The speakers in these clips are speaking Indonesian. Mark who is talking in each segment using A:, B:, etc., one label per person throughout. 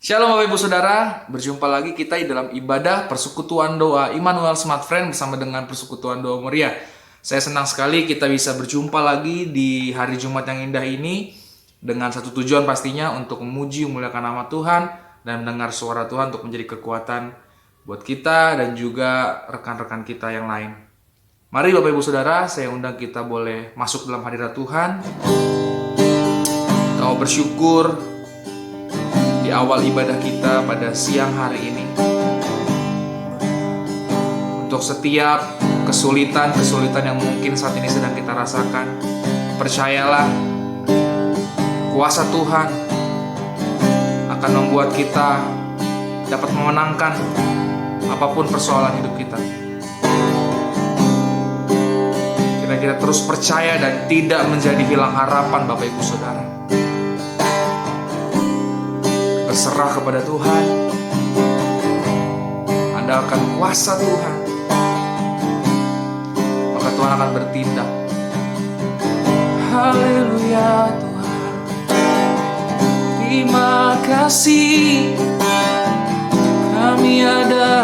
A: Shalom Bapak Ibu Saudara, berjumpa lagi kita di dalam ibadah persekutuan doa Immanuel Smart Friend bersama dengan persekutuan doa Meriah. Saya senang sekali kita bisa berjumpa lagi di hari Jumat yang indah ini dengan satu tujuan pastinya untuk memuji memuliakan nama Tuhan dan mendengar suara Tuhan untuk menjadi kekuatan buat kita dan juga rekan-rekan kita yang lain. Mari Bapak Ibu Saudara, saya undang kita boleh masuk dalam hadirat Tuhan. Kita mau bersyukur di awal ibadah kita pada siang hari ini. Untuk setiap kesulitan yang mungkin saat ini sedang kita rasakan, percayalah, kuasa Tuhan akan membuat kita dapat memenangkan apapun persoalan hidup kita. Kita terus percaya dan tidak menjadi hilang harapan Bapak Ibu Saudara. Berserah kepada Tuhan, andalkan kuasa Tuhan, maka Tuhan akan bertindak. Haleluya Tuhan, terima kasih. Kami ada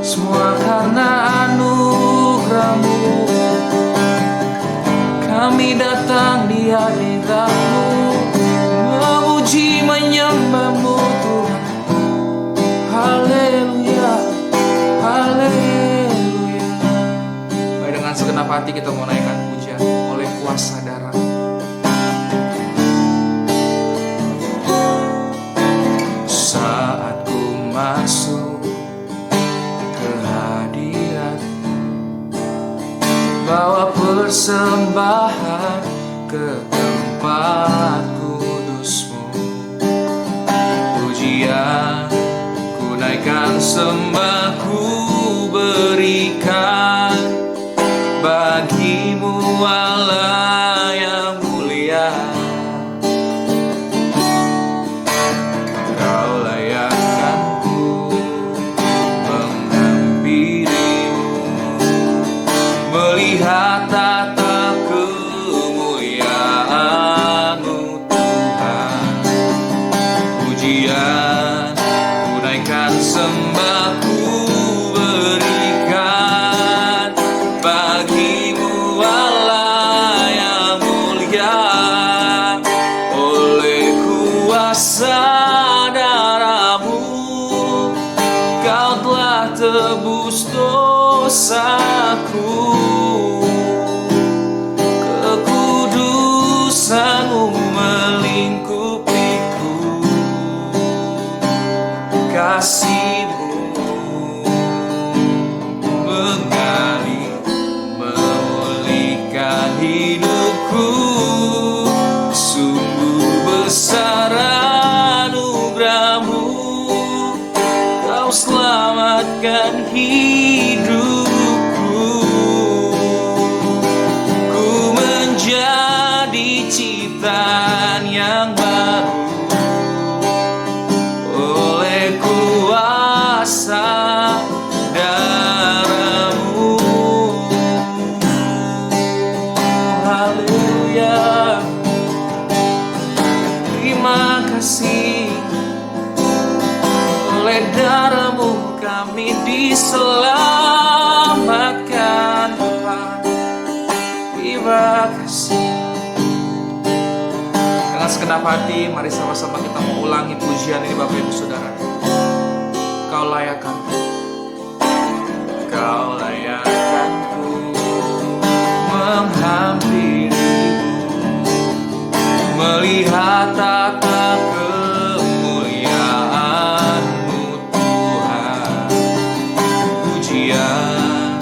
A: semua karena anugerah-Mu. Kami datang di hadirat-Mu, memuji menyembah-Mu Tuhan. Haleluya, haleluya. Baik, dengan segenap hati kita mau naikkan pujian oleh kuasa darah. Saat ku masuk ke hadirat, bawa persembahan ke tempat kudus-Mu. Pujian ku naikkan, sembah ku berikan bagi-Mu Allah yang mulia. Kau layakkan ku menghampiri-Mu, melihat tata kemuliaan-Mu Tuhan. Pujian ku naikkan, sembah ku berikan bagi-Mu Allah yang mulia. Oleh kuasa darah-Mu Kau telah tebus dosaku. Kekudusan-Mu melingkupiku, kasih-Mu mengalir memulihkan hidupku. Sungguh besar anugerah-Mu, Kau selamatkan hidupku. Ku menjadi ciptaan yang baru oleh kuasa darah-Mu. Haleluya, terima kasih. Oleh darah-Mu kami diselamatkan Tuhan. Terima kasih. Dengan segenap hati, mari sama-sama kita mau ulangi pujian ini Bapak Ibu Saudara. Kau layakkan, Kau layakkan-Ku menghampiri-Mu, melihat tata kemuliaan-Mu Tuhan. Pujian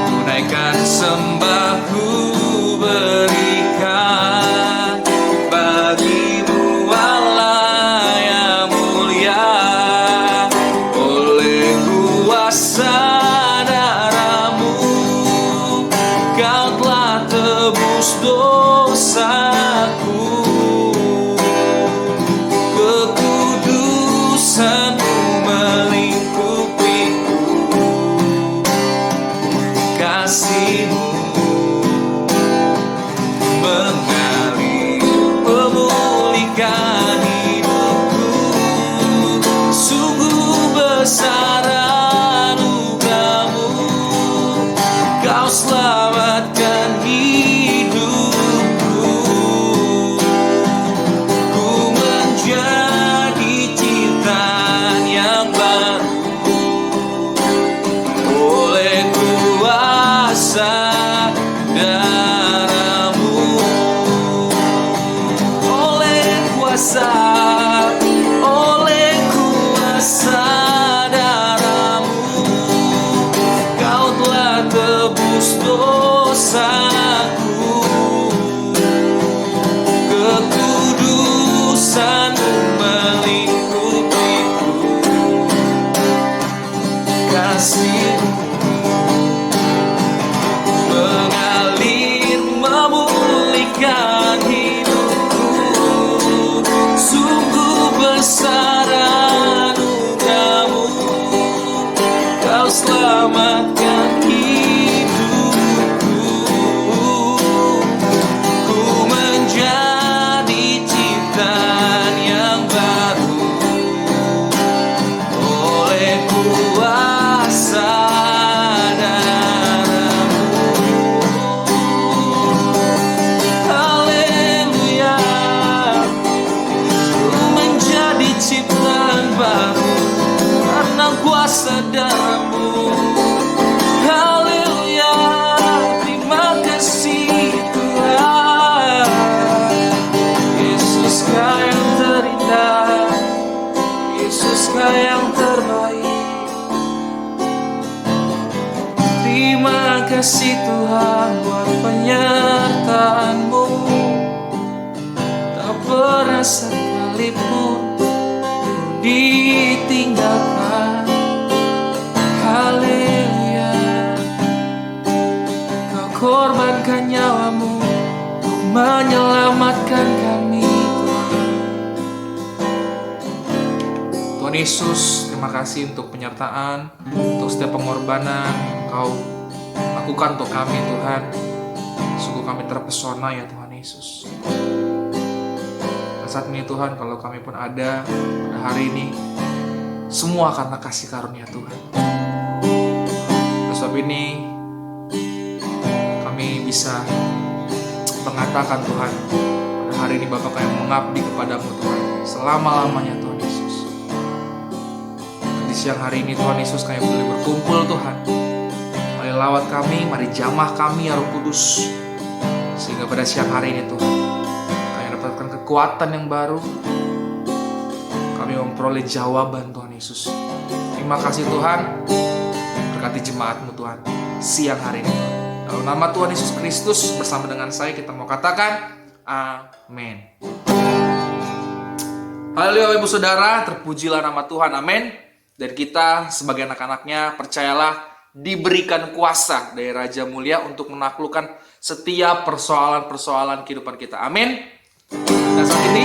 A: ku naikkan, sembah ku berikan bagi-Mu Allah yang mulia. Oleh kuasa darah-Mu Kau telah tebus dosaku. Kekudusan-Mu melingkupiku, kasih-Mu mengalir memulihkan hidupku. menyelamatkan hidupku. Sungguh besar anugerah-Mu, Kau selamatkan hidupku. Ku menjadi ciptaan yang baru oleh kuasa ciptaan baru karena kuasa darah-Mu. Haleluya, terima kasih Tuhan. Yesus Kau yang terindah, Yesus Kau yang terbaik. Terima kasih Tuhan buat penyertaan-Mu, tak pernah sekalipun ditinggalkan. Haleluya, Kau korbankan nyawa-Mu untuk menyelamatkan kami, Tuhan. Tuhan Yesus, terima kasih untuk penyertaan, untuk setiap pengorbanan yang Kau lakukan untuk kami, Tuhan. Sungguh kami terpesona ya Tuhan Yesus. Saat ini Tuhan, kalau kami pun ada pada hari ini, semua karena kasih karunia Tuhan. Oleh sebab ini kami bisa mengatakan Tuhan, pada hari ini Bapa kami mengabdi kepadamu Tuhan, selama-lamanya Tuhan Yesus. Di siang hari ini Tuhan Yesus, kami boleh berkumpul Tuhan. Mari lawat kami, mari jamah kami ya Roh Kudus, sehingga pada siang hari ini Tuhan, kekuatan yang baru, kami memperoleh jawaban Tuhan Yesus. Terima kasih Tuhan, berkati jemaat-Mu Tuhan siang hari ini. Dalam nama Tuhan Yesus Kristus bersama dengan saya kita mau katakan amin. Haleluya Ibu Saudara, terpujilah nama Tuhan, amin. Dan kita sebagai anak-anaknya percayalah diberikan kuasa dari Raja Mulia untuk menaklukkan setiap persoalan-persoalan kehidupan kita, amin. Dan saat ini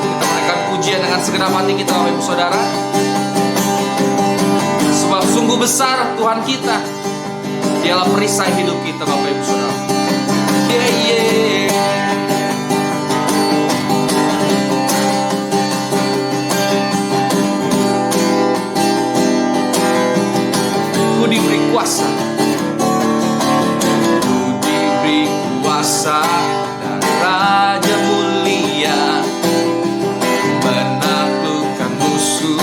A: kita menaikkan pujian dengan segenap hati kita, Bapak Ibu Saudara. Sebab sungguh besar Tuhan kita, Dialah perisai hidup kita, Bapak Ibu Saudara. Ku diberi kuasa, ku diberi kuasa Raja Mulia, menaklukkan musuh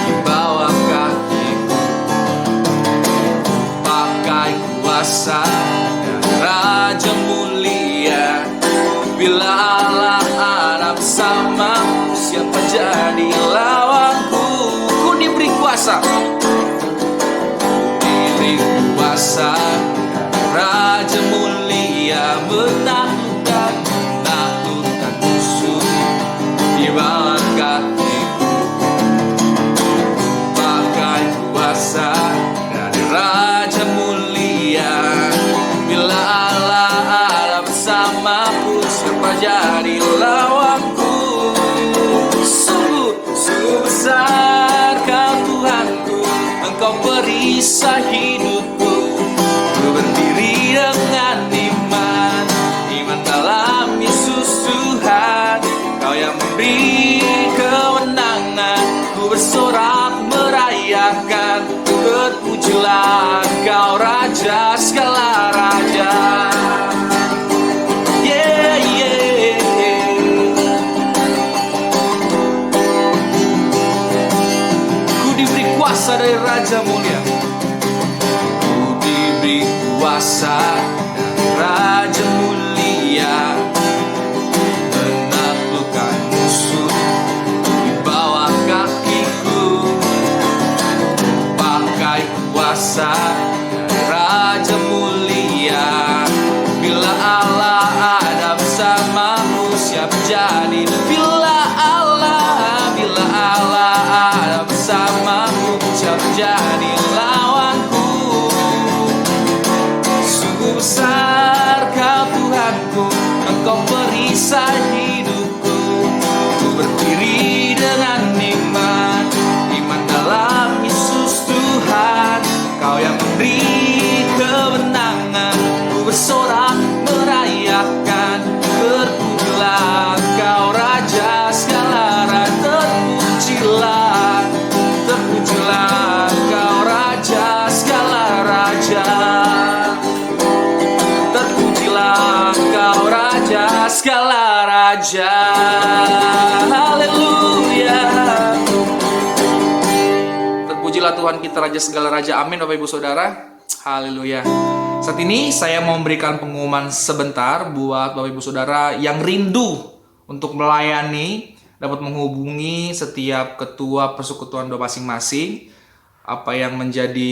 A: di bawah kakiku. Pakai kuasa Raja Mulia, bila Allah ada bersamaku, siapa jadi lawanku? Ku diberi kuasa, diberi kuasa Raja Mulia, menaklukkan musuh di bawah kakiku. Pakai kuasa dari Raja Mulia, bila Allah ada bersamaku, siapa jadi lawanku? Sungguh besar Kau Tuhanku, Engkau perisai hidupku. Ku berdiri dengan iman dalam Yesus Tuhan. Kau yang memberi kemenangan, ku bersorak merayakan. Terpujilah Kau Raja segala raja. Ku diberi kuasa dari Raja Mulia, ku diberi kuasa dari Raja Mulia, menaklukkan musuh di bawah kakiku. Pakai kuasa dari Raja Mulia, bila Allah ada bersamaku, siapa jadi? Bila Allah ada bersamaku, siapa jadi? sisa hidupku. Ku berdiri dengan iman, iman dalam Yesus Tuhan. Kau yang memberi kemenangan, ku bersorak merayakan. Terpujilah Kau Raja segala raja, terpujilah, terpujilah Kau Raja segala raja, terpujilah Kau Raja segala raja. Haleluya. Terpujilah Tuhan kita Raja segala raja. Amin Bapak Ibu Saudara. Haleluya. Saat ini saya mau memberikan pengumuman sebentar buat Bapak Ibu Saudara yang rindu untuk melayani, dapat menghubungi setiap ketua persekutuan doa masing-masing. Apa yang menjadi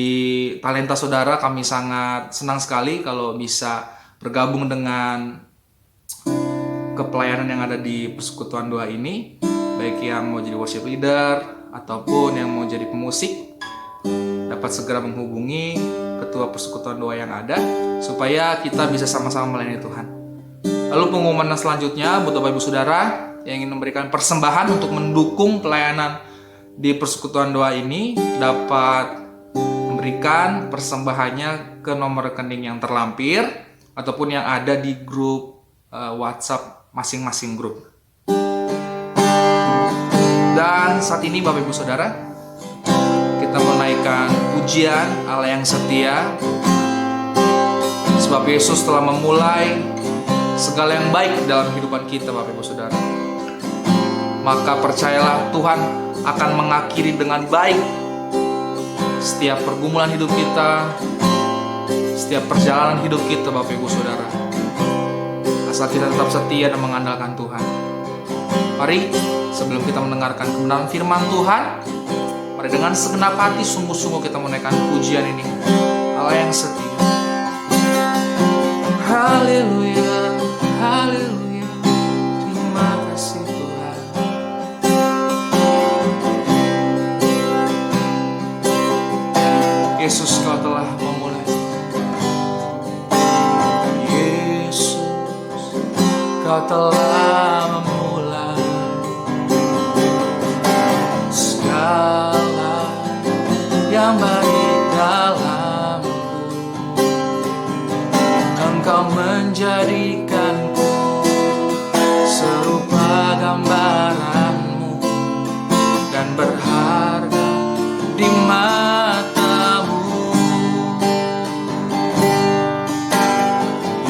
A: talenta saudara, kami sangat senang sekali kalau bisa bergabung dengan kepelayanan yang ada di persekutuan doa ini. Baik yang mau jadi worship leader ataupun yang mau jadi pemusik, dapat segera menghubungi ketua persekutuan doa yang ada supaya kita bisa sama-sama melayani Tuhan. Lalu pengumuman selanjutnya buat Bapak Ibu Saudara yang ingin memberikan persembahan untuk mendukung pelayanan di persekutuan doa ini, dapat memberikan persembahannya ke nomor rekening yang terlampir ataupun yang ada di grup WhatsApp masing-masing grup. Dan saat ini Bapak Ibu Saudara, kita menaikkan pujian Allah yang setia, sebab Yesus telah memulai segala yang baik dalam kehidupan kita Bapak Ibu Saudara. Maka percayalah Tuhan akan mengakhiri dengan baik setiap pergumulan hidup kita, setiap perjalanan hidup kita Bapak Ibu Saudara, asal kita tetap setia dan mengandalkan Tuhan. Mari sebelum kita mendengarkan kebenaran firman Tuhan, mari dengan segenap hati sungguh-sungguh kita menaikkan pujian ini, Allah yang setia. Haleluya, haleluya, terima kasih Tuhan. Yesus, Kau telah memulai. Yesus, Kau telah memulai segala yang baik dalamku. Engkau menjadikanku serupa gambaranmu dan berharga di matamu.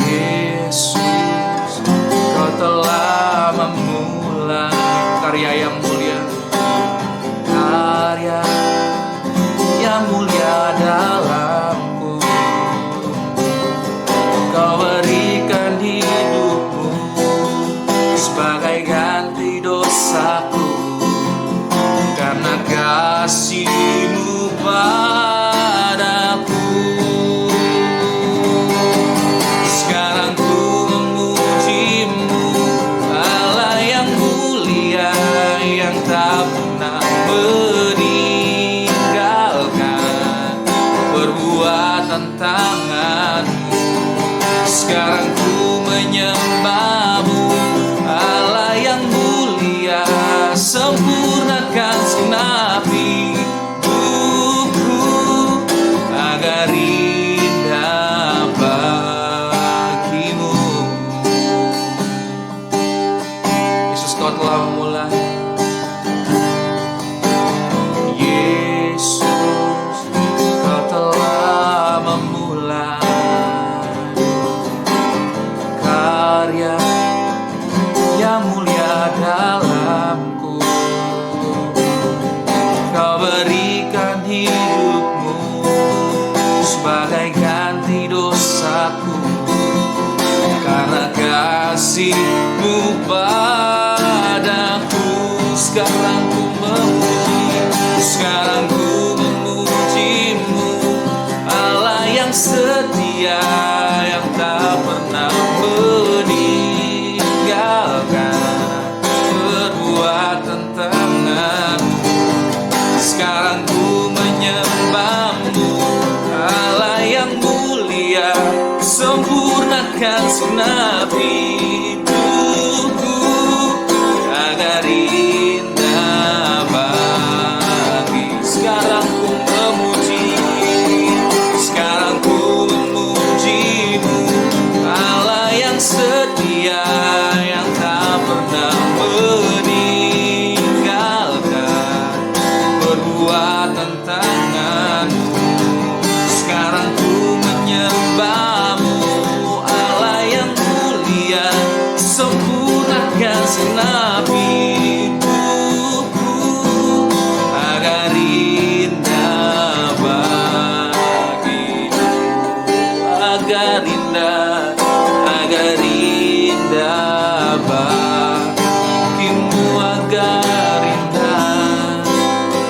A: Yesus, Kau telah memulai karya yang mulia, karya yang mulia dalamku. Kau berikan hidupmu sebagai ganti dosaku, karena kasih-Mu padaku. Sekarang ku memuji-Mu, Allah yang mulia, yang tak pernah meninggalkan perbuatan tangan-Mu. Sekarang ku menyembah-Mu, Allah yang mulia, sempurnakan segenap hidupku agar indah bagi-Mu. Yesus, Kau telah memulai. Yesus, Kau telah memulai karya yang mulia dalamku. Kau berikan hidupmu sebagai ganti dosaku, karena kasih-Mu padaku. Sekarang ku memuji, sekarang ku memuji-Mu, Allah yang setia, yang tak pernah meninggalkan perbuatan tangan-Mu. Sekarang ku menyembah-Mu, Allah yang mulia, sempurnakan segenap hidup. agar indah bagi. Sekarang ku memuji, sekarang ku memuji-Mu, Allah yang setia, yang tak pernah meninggalkan perbuatan tangan-Mu. Sekarang ku menyembah-Mu, Allah yang mulia, sempurnakan segenap hidupku agar indah bagimu, agar indah bagimu,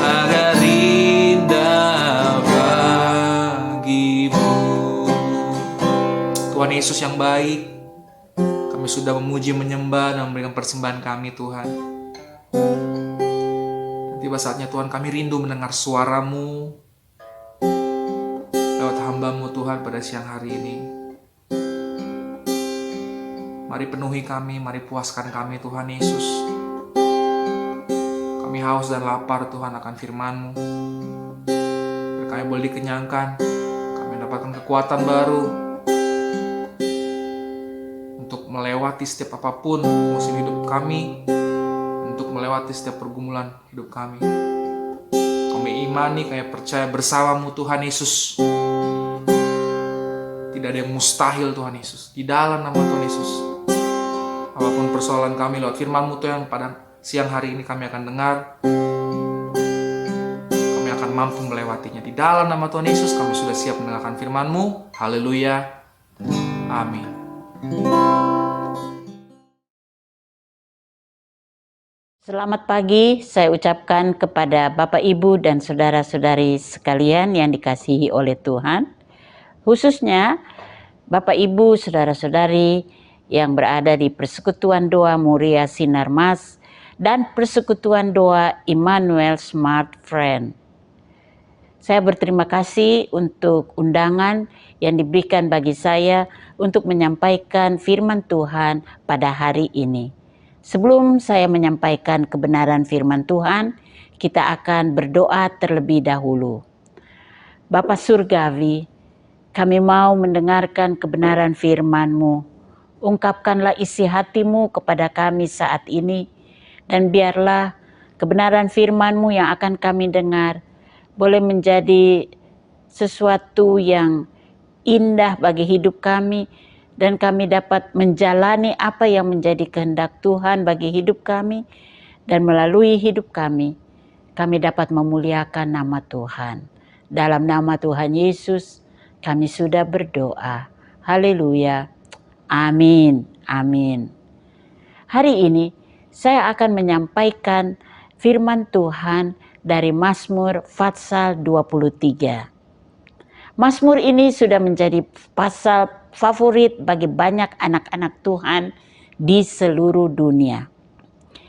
A: agar indah bagimu. Tuhan Yesus yang baik, kami sudah memuji, menyembah, dan memberikan persembahan kami Tuhan. Tiba saatnya Tuhan, kami rindu mendengar suara-Mu lewat hamba-Mu Tuhan pada siang hari ini. Mari penuhi kami, mari puaskan kami Tuhan Yesus. Kami haus dan lapar Tuhan akan firman-Mu. Biar kami boleh dikenyangkan, kami mendapatkan kekuatan baru untuk melewati setiap apapun musim hidup kami, untuk melewati setiap pergumulan hidup kami. Kami imani, kami percaya bersama-Mu Tuhan Yesus. Tidak ada yang mustahil Tuhan Yesus. Di dalam nama Tuhan Yesus, apapun persoalan kami lewat firman-Mu Tuhan pada siang hari ini kami akan dengar, kami akan mampu melewatinya. Di dalam nama Tuhan Yesus kami sudah siap mendengarkan firman-Mu. Haleluya. Amin.
B: Selamat pagi, saya ucapkan kepada Bapak, Ibu, dan saudara-saudari sekalian yang dikasihi oleh Tuhan. Khususnya Bapak, Ibu, saudara-saudari yang berada di Persekutuan Doa Muria Sinar Mas dan Persekutuan Doa Immanuel Smart Friend. Saya berterima kasih untuk undangan yang diberikan bagi saya untuk menyampaikan firman Tuhan pada hari ini. Sebelum saya menyampaikan kebenaran firman Tuhan, kita akan berdoa terlebih dahulu. Bapa Surgawi, kami mau mendengarkan kebenaran firman-Mu. Ungkapkanlah isi hati-Mu kepada kami saat ini, dan biarlah kebenaran firman-Mu yang akan kami dengar boleh menjadi sesuatu yang indah bagi hidup kami, dan kami dapat menjalani apa yang menjadi kehendak Tuhan bagi hidup kami, dan melalui hidup kami dapat memuliakan nama Tuhan. Dalam nama Tuhan Yesus, kami sudah berdoa. Haleluya. Amin. Amin. Hari ini saya akan menyampaikan firman Tuhan dari Mazmur Pasal 23. Mazmur ini sudah menjadi pasal favorit bagi banyak anak-anak Tuhan di seluruh dunia.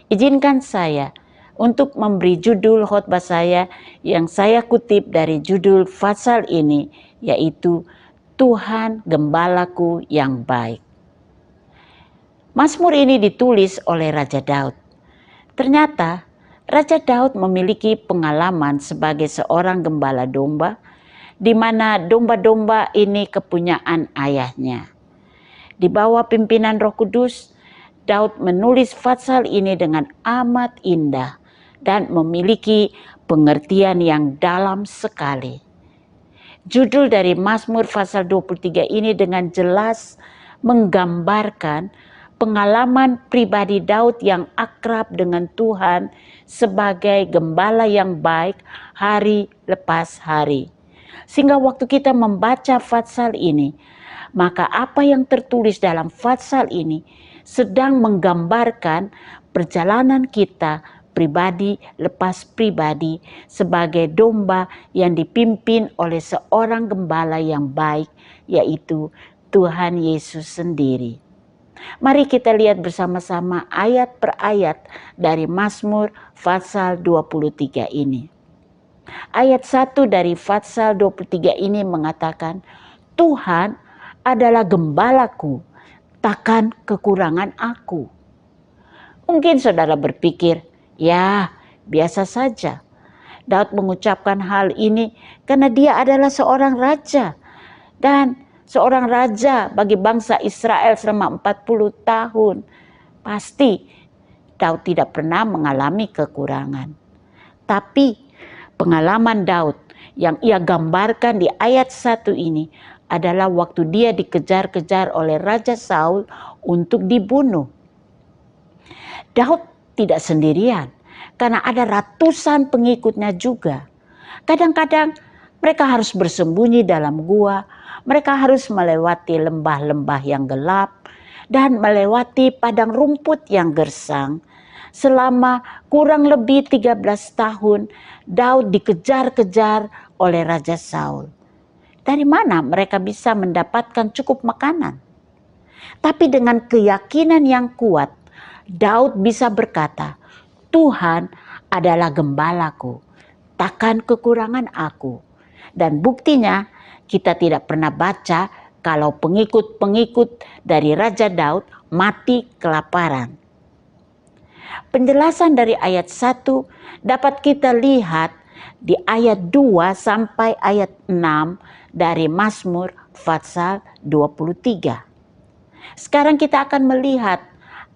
B: Izinkan saya untuk memberi judul khotbah saya yang saya kutip dari judul pasal ini, yaitu Tuhan Gembalaku yang Baik. Mazmur ini ditulis oleh Raja Daud. Ternyata Raja Daud memiliki pengalaman sebagai seorang gembala domba, di mana domba-domba ini kepunyaan ayahnya. Di bawah pimpinan Roh Kudus, Daud menulis pasal ini dengan amat indah dan memiliki pengertian yang dalam sekali. Judul dari Mazmur pasal 23 ini dengan jelas menggambarkan pengalaman pribadi Daud yang akrab dengan Tuhan sebagai gembala yang baik hari lepas hari. Sehingga waktu kita membaca pasal ini, maka apa yang tertulis dalam pasal ini sedang menggambarkan perjalanan kita pribadi lepas pribadi sebagai domba yang dipimpin oleh seorang gembala yang baik, yaitu Tuhan Yesus sendiri. Mari kita lihat bersama-sama ayat per ayat dari Mazmur pasal 23 ini. Ayat 1 dari pasal 23 ini mengatakan, Tuhan adalah gembalaku, takkan kekurangan aku. Mungkin saudara berpikir, ya biasa saja. Daud mengucapkan hal ini karena dia adalah seorang raja. Dan seorang raja bagi bangsa Israel selama 40 tahun. Pasti Daud tidak pernah mengalami kekurangan. Tapi pengalaman Daud yang ia gambarkan di ayat 1 ini adalah waktu dia dikejar-kejar oleh Raja Saul untuk dibunuh. Daud tidak sendirian karena ada ratusan pengikutnya juga. Kadang-kadang mereka harus bersembunyi dalam gua, mereka harus melewati lembah-lembah yang gelap dan melewati padang rumput yang gersang. Selama kurang lebih 13 tahun, Daud dikejar-kejar oleh Raja Saul. Dari mana mereka bisa mendapatkan cukup makanan? Tapi dengan keyakinan yang kuat, Daud bisa berkata, Tuhan adalah gembalaku, takkan kekurangan aku. Dan buktinya kita tidak pernah baca kalau pengikut-pengikut dari Raja Daud mati kelaparan. Penjelasan dari ayat 1 dapat kita lihat di ayat 2 sampai ayat 6 dari Mazmur pasal 23. Sekarang kita akan melihat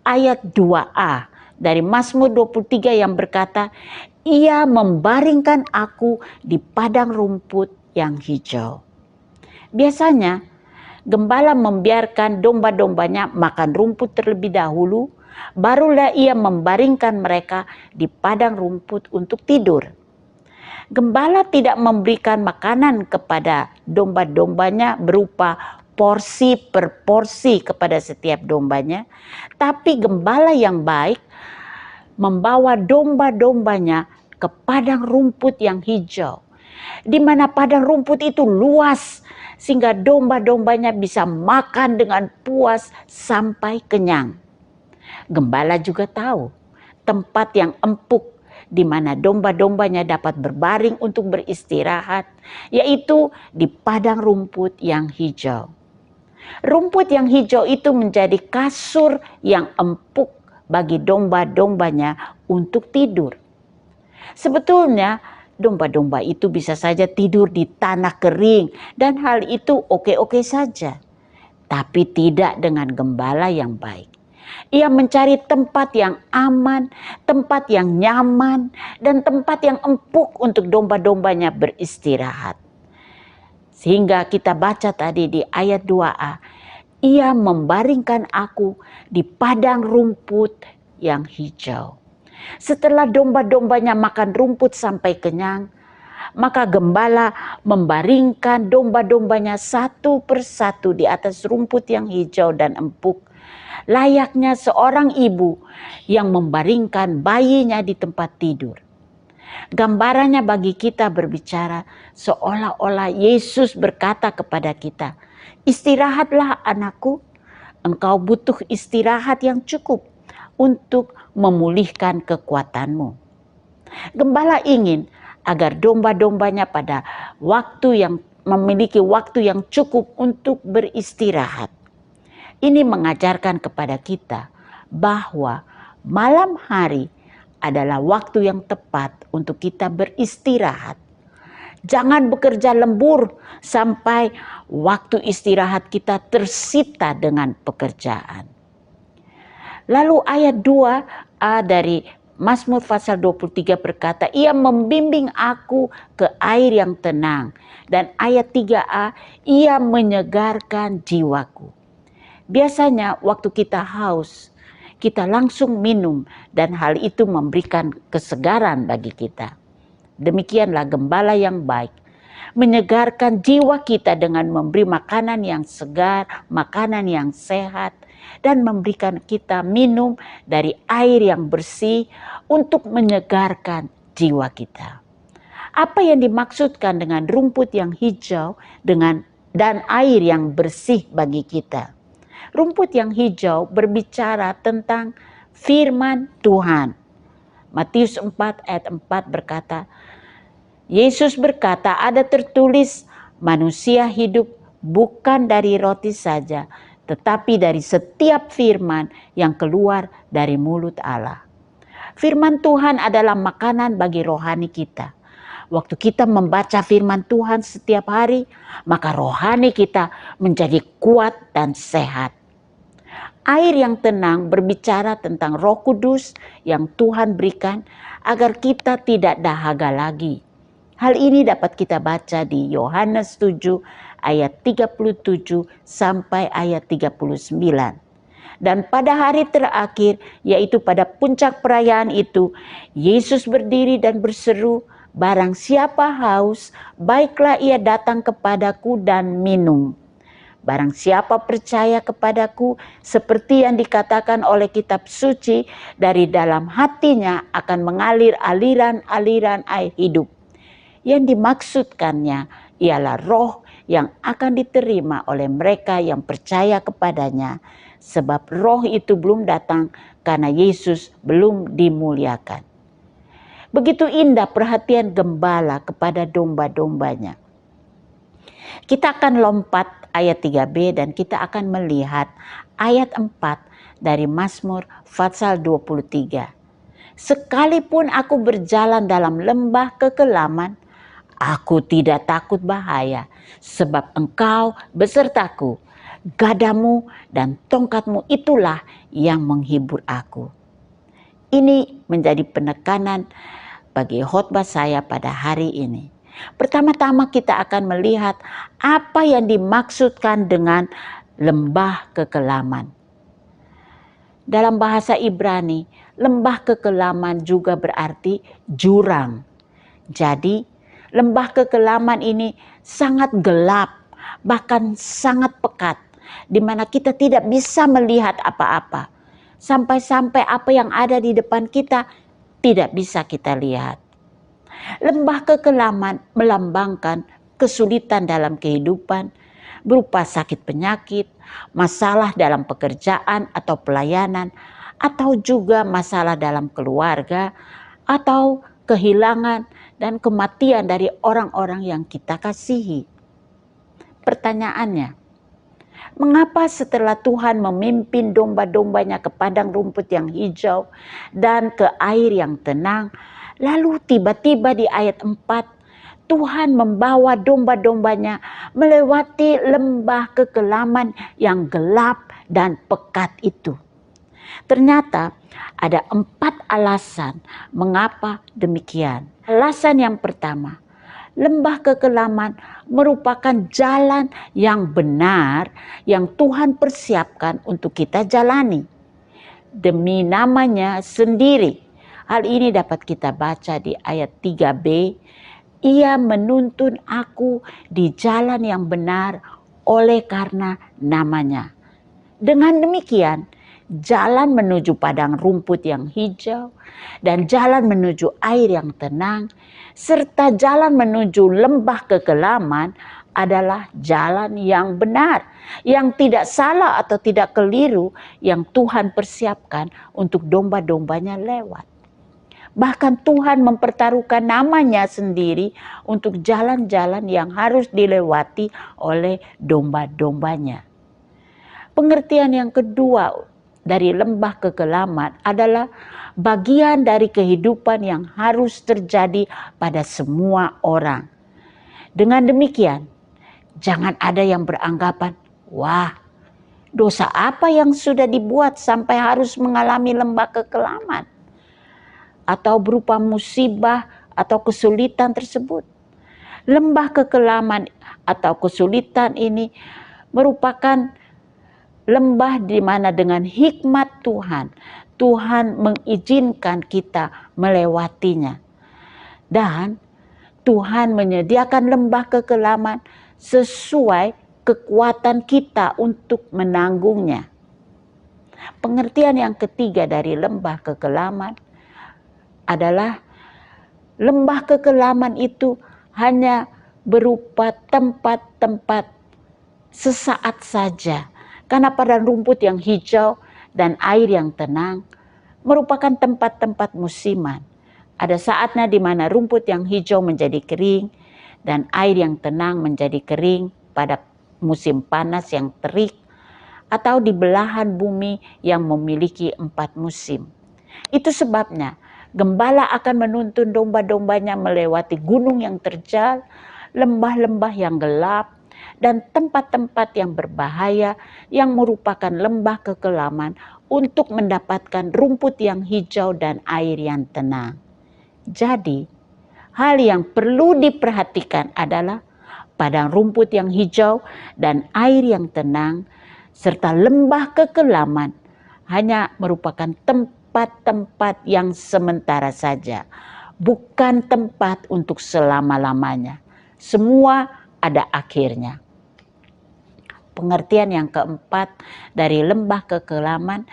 B: ayat 2a dari Mazmur 23 yang berkata, Ia membaringkan aku di padang rumput yang hijau. Biasanya gembala membiarkan domba-dombanya makan rumput terlebih dahulu, barulah ia membaringkan mereka di padang rumput untuk tidur. Gembala tidak memberikan makanan kepada domba-dombanya berupa porsi per porsi kepada setiap dombanya, tapi gembala yang baik membawa domba-dombanya ke padang rumput yang hijau, di mana padang rumput itu luas sehingga domba-dombanya bisa makan dengan puas sampai kenyang. Gembala juga tahu tempat yang empuk di mana domba-dombanya dapat berbaring untuk beristirahat, yaitu di padang rumput yang hijau. Rumput yang hijau itu menjadi kasur yang empuk bagi domba-dombanya untuk tidur. Sebetulnya domba-domba itu bisa saja tidur di tanah kering dan hal itu oke-oke saja. Tapi tidak dengan gembala yang baik. Ia mencari tempat yang aman, tempat yang nyaman, dan tempat yang empuk untuk domba-dombanya beristirahat. Sehingga kita baca tadi di ayat 2a, Ia membaringkan aku di padang rumput yang hijau. Setelah domba-dombanya makan rumput sampai kenyang, maka gembala membaringkan domba-dombanya satu persatu di atas rumput yang hijau dan empuk, layaknya seorang ibu yang membaringkan bayinya di tempat tidur. Gambarannya bagi kita berbicara seolah-olah Yesus berkata kepada kita, istirahatlah anakku, engkau butuh istirahat yang cukup untuk memulihkan kekuatanmu. Gembala ingin agar domba-dombanya pada waktu yang memiliki waktu yang cukup untuk beristirahat. Ini mengajarkan kepada kita bahwa malam hari adalah waktu yang tepat untuk kita beristirahat. Jangan bekerja lembur sampai waktu istirahat kita tersita dengan pekerjaan. Lalu ayat 2a dari Mazmur pasal 23 berkata, Ia membimbing aku ke air yang tenang. Dan ayat 3a, Ia menyegarkan jiwaku. Biasanya waktu kita haus, kita langsung minum dan hal itu memberikan kesegaran bagi kita. Demikianlah gembala yang baik, menyegarkan jiwa kita dengan memberi makanan yang segar, makanan yang sehat, dan memberikan kita minum dari air yang bersih untuk menyegarkan jiwa kita. Apa yang dimaksudkan dengan rumput yang hijau dan air yang bersih bagi kita? Rumput yang hijau berbicara tentang firman Tuhan. Matius 4 ayat 4 berkata, Yesus berkata, ada tertulis manusia hidup bukan dari roti saja, tetapi dari setiap firman yang keluar dari mulut Allah. Firman Tuhan adalah makanan bagi rohani kita. Waktu kita membaca firman Tuhan setiap hari, maka rohani kita menjadi kuat dan sehat. Air yang tenang berbicara tentang Roh Kudus yang Tuhan berikan agar kita tidak dahaga lagi. Hal ini dapat kita baca di Yohanes 7 ayat 37 sampai ayat 39. Dan pada hari terakhir, yaitu pada puncak perayaan itu, Yesus berdiri dan berseru, "Barang siapa haus, baiklah ia datang kepadaku dan minum. Barang siapa percaya kepadaku, seperti yang dikatakan oleh kitab suci, dari dalam hatinya akan mengalir aliran-aliran air hidup." Yang dimaksudkannya ialah roh yang akan diterima oleh mereka yang percaya kepadanya, sebab roh itu belum datang karena Yesus belum dimuliakan. Begitu indah perhatian gembala kepada domba-dombanya. Kita akan lompat ayat 3b dan kita akan melihat ayat 4 dari Mazmur pasal 23. "Sekalipun aku berjalan dalam lembah kekelaman, aku tidak takut bahaya, sebab Engkau besertaku. Gadamu dan tongkatmu itulah yang menghibur aku." Ini menjadi penekanan bagi khotbah saya pada hari ini. Pertama-tama kita akan melihat apa yang dimaksudkan dengan lembah kekelaman. Dalam bahasa Ibrani, lembah kekelaman juga berarti jurang. Jadi, lembah kekelaman ini sangat gelap, bahkan sangat pekat, di mana kita tidak bisa melihat apa-apa. Sampai-sampai apa yang ada di depan kita tidak bisa kita lihat. Lembah kekelaman melambangkan kesulitan dalam kehidupan, berupa sakit penyakit, masalah dalam pekerjaan atau pelayanan, atau juga masalah dalam keluarga, atau kehilangan dan kematian dari orang-orang yang kita kasihi. Pertanyaannya, mengapa setelah Tuhan memimpin domba-dombanya ke padang rumput yang hijau dan ke air yang tenang, lalu tiba-tiba di ayat 4, Tuhan membawa domba-dombanya melewati lembah kekelaman yang gelap dan pekat itu? Ternyata ada 4 alasan mengapa demikian. Alasan yang pertama, lembah kekelaman merupakan jalan yang benar yang Tuhan persiapkan untuk kita jalani demi namanya sendiri. Hal ini dapat kita baca di ayat 3b. "Ia menuntun aku di jalan yang benar oleh karena namanya." Dengan demikian, jalan menuju padang rumput yang hijau dan jalan menuju air yang tenang, serta jalan menuju lembah kekelaman adalah jalan yang benar, yang tidak salah atau tidak keliru, yang Tuhan persiapkan untuk domba-dombanya lewat. Bahkan Tuhan mempertaruhkan namanya sendiri untuk jalan-jalan yang harus dilewati oleh domba-dombanya. Pengertian yang kedua dari lembah kekelaman adalah bagian dari kehidupan yang harus terjadi pada semua orang. Dengan demikian, jangan ada yang beranggapan, "Wah, dosa apa yang sudah dibuat sampai harus mengalami lembah kekelaman?" Atau berupa musibah atau kesulitan tersebut. Lembah kekelaman atau kesulitan ini merupakan lembah di mana dengan hikmat Tuhan mengizinkan kita melewatinya. Dan Tuhan menyediakan lembah kekelaman sesuai kekuatan kita untuk menanggungnya. Pengertian yang ketiga dari lembah kekelaman adalah lembah kekelaman itu hanya berupa tempat-tempat sesaat saja. Karena padang rumput yang hijau dan air yang tenang merupakan tempat-tempat musiman. Ada saatnya di mana rumput yang hijau menjadi kering dan air yang tenang menjadi kering pada musim panas yang terik. atau di belahan bumi yang memiliki 4 musim. Itu sebabnya gembala akan menuntun domba-dombanya melewati gunung yang terjal, lembah-lembah yang gelap, dan tempat-tempat yang berbahaya yang merupakan lembah kekelaman untuk mendapatkan rumput yang hijau dan air yang tenang. Jadi, hal yang perlu diperhatikan adalah padang rumput yang hijau dan air yang tenang, serta lembah kekelaman hanya merupakan tempat-tempat yang sementara saja, bukan tempat untuk selama-lamanya. Semua ada akhirnya. Pengertian yang keempat dari lembah kekelaman,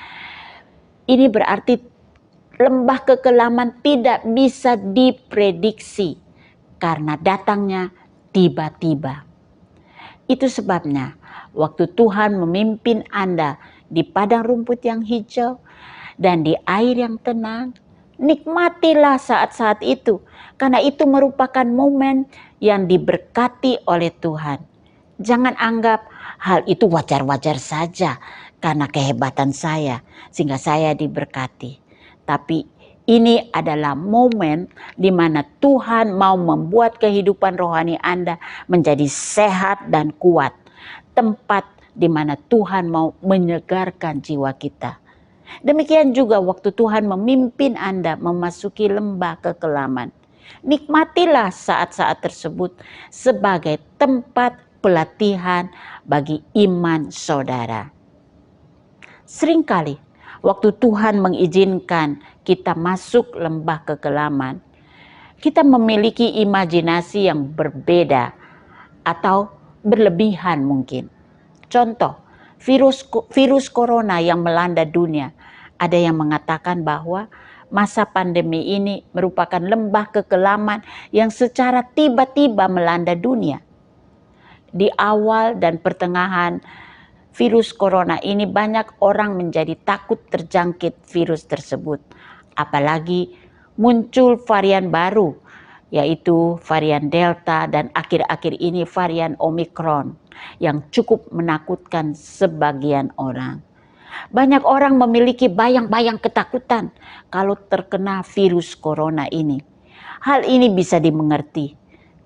B: ini berarti lembah kekelaman tidak bisa diprediksi karena datangnya tiba-tiba. Itu sebabnya waktu Tuhan memimpin Anda di padang rumput yang hijau dan di air yang tenang, nikmatilah saat-saat itu, karena itu merupakan momen yang diberkati oleh Tuhan. Jangan anggap hal itu wajar-wajar saja karena kehebatan saya sehingga saya diberkati. Tapi ini adalah momen di mana Tuhan mau membuat kehidupan rohani Anda menjadi sehat dan kuat. Tempat di mana Tuhan mau menyegarkan jiwa kita. Demikian juga waktu Tuhan memimpin Anda memasuki lembah kekelaman. Nikmatilah saat-saat tersebut sebagai tempat pelatihan bagi iman saudara. Seringkali waktu Tuhan mengizinkan kita masuk lembah kekelaman, kita memiliki imajinasi yang berbeda atau berlebihan mungkin. Contoh, virus corona yang melanda dunia. Ada yang mengatakan bahwa masa pandemi ini merupakan lembah kekelaman yang secara tiba-tiba melanda dunia. Di awal dan pertengahan virus corona ini banyak orang menjadi takut terjangkit virus tersebut. Apalagi muncul varian baru, yaitu varian Delta dan akhir-akhir ini varian Omicron yang cukup menakutkan sebagian orang. Banyak orang memiliki bayang-bayang ketakutan kalau terkena virus corona ini. Hal ini bisa dimengerti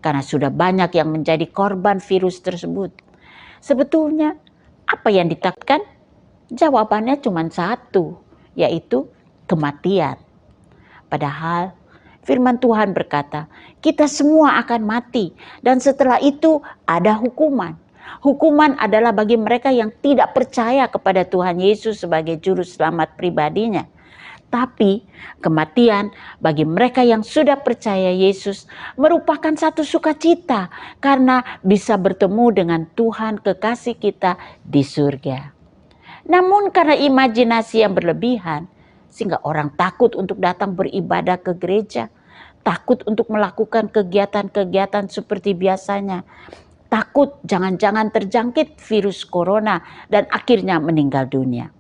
B: karena sudah banyak yang menjadi korban virus tersebut. Sebetulnya apa yang ditakutkan? Jawabannya cuma satu, yaitu kematian. Padahal firman Tuhan berkata, kita semua akan mati dan setelah itu ada hukuman. Hukuman adalah bagi mereka yang tidak percaya kepada Tuhan Yesus sebagai juru selamat pribadinya. Tapi kematian bagi mereka yang sudah percaya Yesus merupakan satu sukacita karena bisa bertemu dengan Tuhan kekasih kita di surga. Namun karena imajinasi yang berlebihan, sehingga orang takut untuk datang beribadah ke gereja, takut untuk melakukan kegiatan-kegiatan seperti biasanya, takut jangan-jangan terjangkit virus corona dan akhirnya meninggal dunia.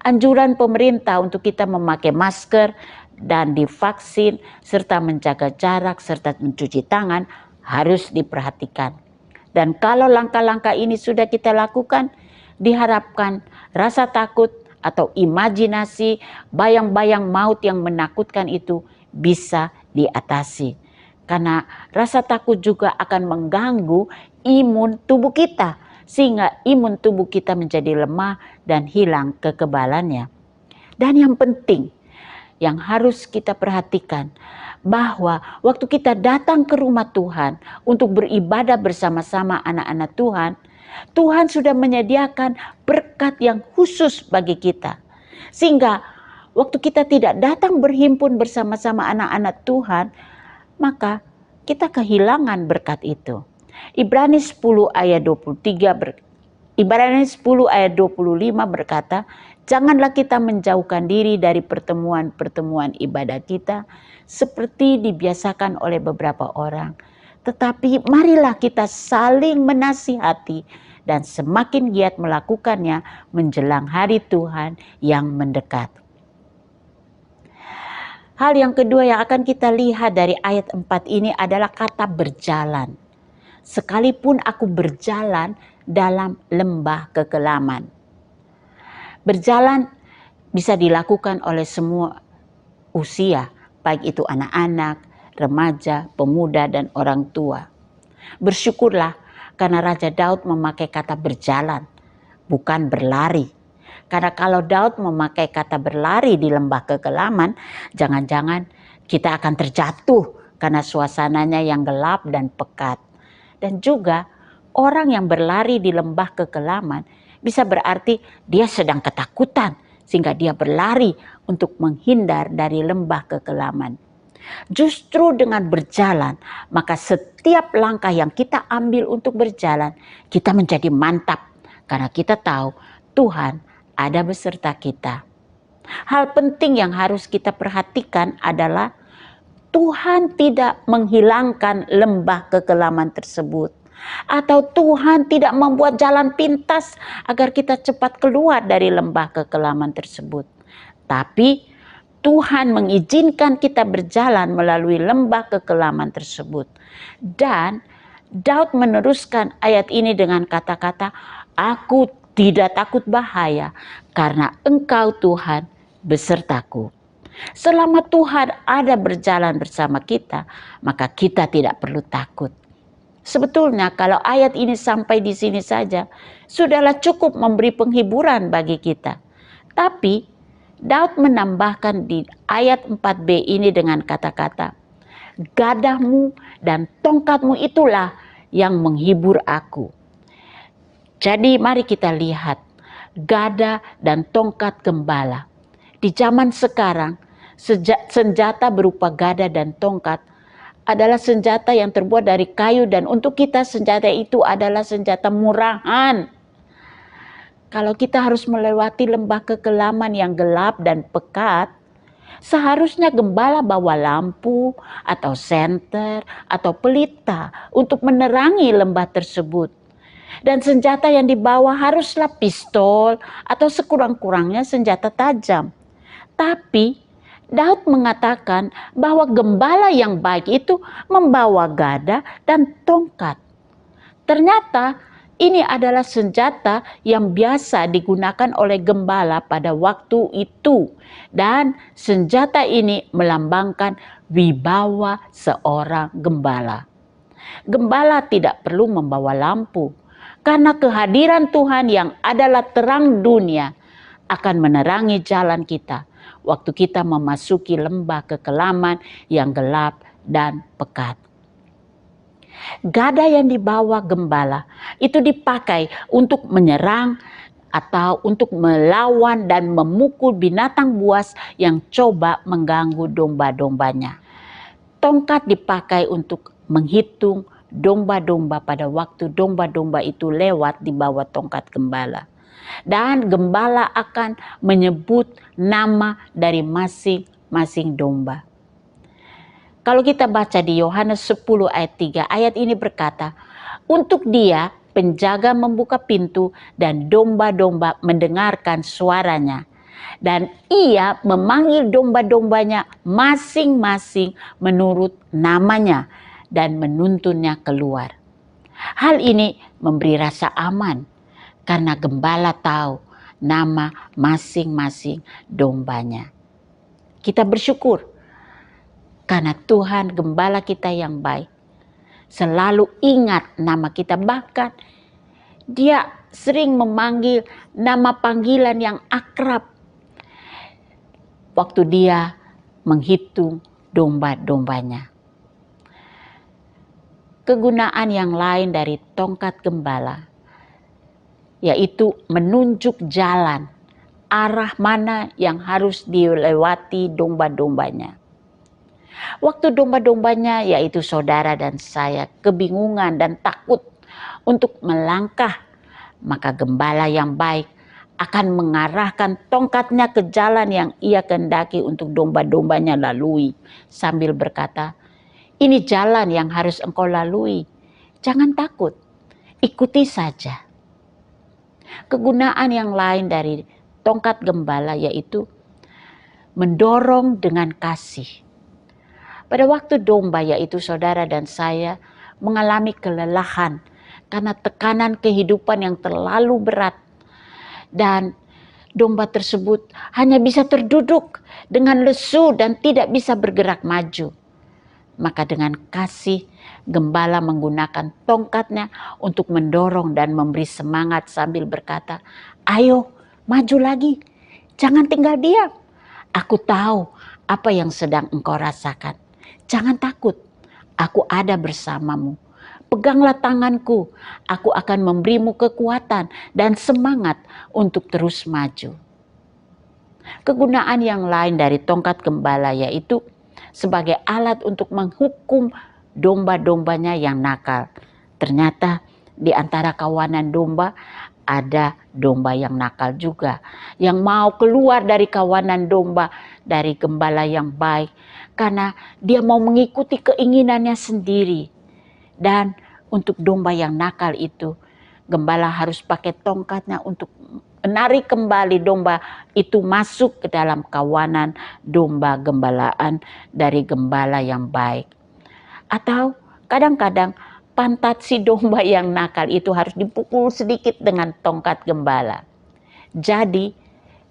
B: Anjuran pemerintah untuk kita memakai masker dan divaksin serta menjaga jarak serta mencuci tangan harus diperhatikan. Dan kalau langkah-langkah ini sudah kita lakukan, diharapkan rasa takut atau imajinasi bayang-bayang maut yang menakutkan itu bisa diatasi. Karena rasa takut juga akan mengganggu imun tubuh kita, sehingga imun tubuh kita menjadi lemah dan hilang kekebalannya. Dan yang penting, yang harus kita perhatikan, bahwa waktu kita datang ke rumah Tuhan untuk beribadah bersama-sama anak-anak Tuhan, Tuhan sudah menyediakan berkat yang khusus bagi kita. Sehingga waktu kita tidak datang berhimpun bersama-sama anak-anak Tuhan, maka kita kehilangan berkat itu. Ibrani 10 ayat 25 berkata, janganlah kita menjauhkan diri dari pertemuan-pertemuan ibadah kita seperti dibiasakan oleh beberapa orang. Tetapi marilah kita saling menasihati dan semakin giat melakukannya menjelang hari Tuhan yang mendekat. Hal yang kedua yang akan kita lihat dari ayat 4 ini adalah kata berjalan. Sekalipun aku berjalan dalam lembah kekelaman. Berjalan bisa dilakukan oleh semua usia, baik itu anak-anak, remaja, pemuda, dan orang tua. Bersyukurlah karena Raja Daud memakai kata berjalan, bukan berlari. Karena kalau Daud memakai kata berlari di lembah kekelaman, jangan-jangan kita akan terjatuh karena suasananya yang gelap dan pekat. Dan juga orang yang berlari di lembah kekelaman bisa berarti dia sedang ketakutan sehingga dia berlari untuk menghindar dari lembah kekelaman. Justru dengan berjalan, maka setiap langkah yang kita ambil untuk berjalan, kita menjadi mantap. Karena kita tahu Tuhan ada beserta kita. Hal penting yang harus kita perhatikan adalah Tuhan tidak menghilangkan lembah kekelaman tersebut. Atau Tuhan tidak membuat jalan pintas agar kita cepat keluar dari lembah kekelaman tersebut. Tapi Tuhan mengizinkan kita berjalan melalui lembah kekelaman tersebut. Dan Daud meneruskan ayat ini dengan kata-kata, "Aku tidak takut bahaya karena Engkau Tuhan besertaku." Selama Tuhan ada berjalan bersama kita, maka kita tidak perlu takut. Sebetulnya kalau ayat ini sampai di sini saja, sudahlah cukup memberi penghiburan bagi kita. Tapi Daud menambahkan di ayat 4b ini dengan kata-kata, "Gadahmu dan tongkatmu itulah yang menghibur aku." Jadi mari kita lihat gada dan tongkat gembala. Di zaman sekarang, senjata berupa gada dan tongkat adalah senjata yang terbuat dari kayu, dan untuk kita senjata itu adalah senjata murahan. Kalau kita harus melewati lembah kekelaman yang gelap dan pekat, seharusnya gembala bawa lampu atau senter atau pelita untuk menerangi lembah tersebut. Dan senjata yang dibawa haruslah pistol atau sekurang-kurangnya senjata tajam. Tapi Daud mengatakan bahwa gembala yang baik itu membawa gada dan tongkat. Ternyata ini adalah senjata yang biasa digunakan oleh gembala pada waktu itu. Dan senjata ini melambangkan wibawa seorang gembala. Gembala tidak perlu membawa lampu, karena kehadiran Tuhan yang adalah terang dunia akan menerangi jalan kita waktu kita memasuki lembah kekelaman yang gelap dan pekat. Gada yang dibawa gembala itu dipakai untuk menyerang atau untuk melawan dan memukul binatang buas yang coba mengganggu domba-dombanya. Tongkat dipakai untuk menghitung domba-domba pada waktu domba-domba itu lewat di bawah tongkat gembala. Dan gembala akan menyebut nama dari masing-masing domba. Kalau kita baca di Yohanes 10 ayat 3, ayat ini berkata, "Untuk Dia penjaga membuka pintu dan domba-domba mendengarkan suaranya. Dan Ia memanggil domba-dombanya masing-masing menurut namanya dan menuntunnya keluar." Hal ini memberi rasa aman karena gembala tahu nama masing-masing dombanya. Kita bersyukur karena Tuhan gembala kita yang baik selalu ingat nama kita. Bahkan Dia sering memanggil nama panggilan yang akrab waktu Dia menghitung domba-dombanya. Kegunaan yang lain dari tongkat gembala yaitu menunjuk jalan, arah mana yang harus dilewati domba-dombanya. Waktu domba-dombanya, yaitu saudara dan saya, kebingungan dan takut untuk melangkah, maka gembala yang baik akan mengarahkan tongkatnya ke jalan yang ia kehendaki untuk domba-dombanya lalui, sambil berkata, "Ini jalan yang harus engkau lalui, jangan takut, ikuti saja." Kegunaan yang lain dari tongkat gembala yaitu mendorong dengan kasih. Pada waktu domba, yaitu saudara dan saya, mengalami kelelahan karena tekanan kehidupan yang terlalu berat, dan domba tersebut hanya bisa terduduk dengan lesu dan tidak bisa bergerak maju. Maka dengan kasih, gembala menggunakan tongkatnya untuk mendorong dan memberi semangat sambil berkata, "Ayo, maju lagi, jangan tinggal diam. Aku tahu apa yang sedang engkau rasakan. Jangan takut, aku ada bersamamu. Peganglah tanganku, aku akan memberimu kekuatan dan semangat untuk terus maju." Kegunaan yang lain dari tongkat gembala yaitu sebagai alat untuk menghukum domba-dombanya yang nakal. Ternyata di antara kawanan domba ada domba yang nakal juga, yang mau keluar dari kawanan domba dari gembala yang baik karena dia mau mengikuti keinginannya sendiri. Dan untuk domba yang nakal itu, gembala harus pakai tongkatnya untuk menarik kembali domba itu masuk ke dalam kawanan domba gembalaan dari gembala yang baik. Atau kadang-kadang pantat si domba yang nakal itu harus dipukul sedikit dengan tongkat gembala. Jadi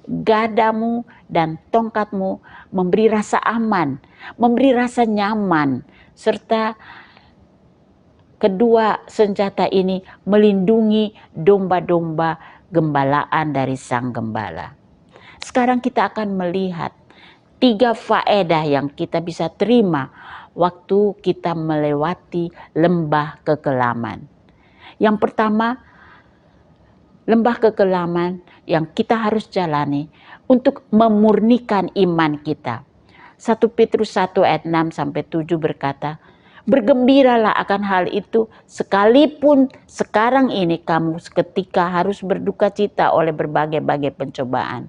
B: gadamu dan tongkatmu memberi rasa aman, memberi rasa nyaman, serta kedua senjata ini melindungi domba-domba gembalaan dari sang gembala. Sekarang kita akan melihat 3 faedah yang kita bisa terima waktu kita melewati lembah kekelaman. Yang pertama, lembah kekelaman yang kita harus jalani untuk memurnikan iman kita. 1 Petrus 1 ayat 6 sampai 7 berkata, "Bergembiralah akan hal itu, sekalipun sekarang ini kamu seketika harus berduka cita oleh berbagai-bagai pencobaan."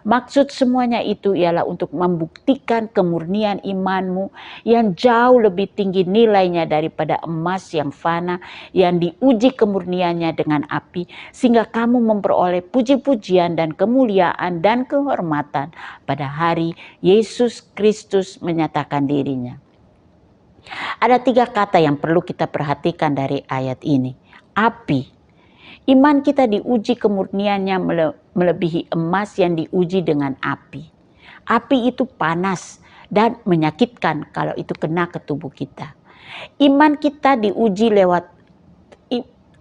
B: Maksud semuanya itu ialah untuk membuktikan kemurnian imanmu yang jauh lebih tinggi nilainya daripada emas yang fana, yang diuji kemurniannya dengan api, sehingga kamu memperoleh puji-pujian dan kemuliaan dan kehormatan pada hari Yesus Kristus menyatakan dirinya. Ada 3 kata yang perlu kita perhatikan dari ayat ini. Api. Iman kita diuji kemurniannya melebihi emas yang diuji dengan api. Api itu panas dan menyakitkan kalau itu kena ke tubuh kita. Iman kita diuji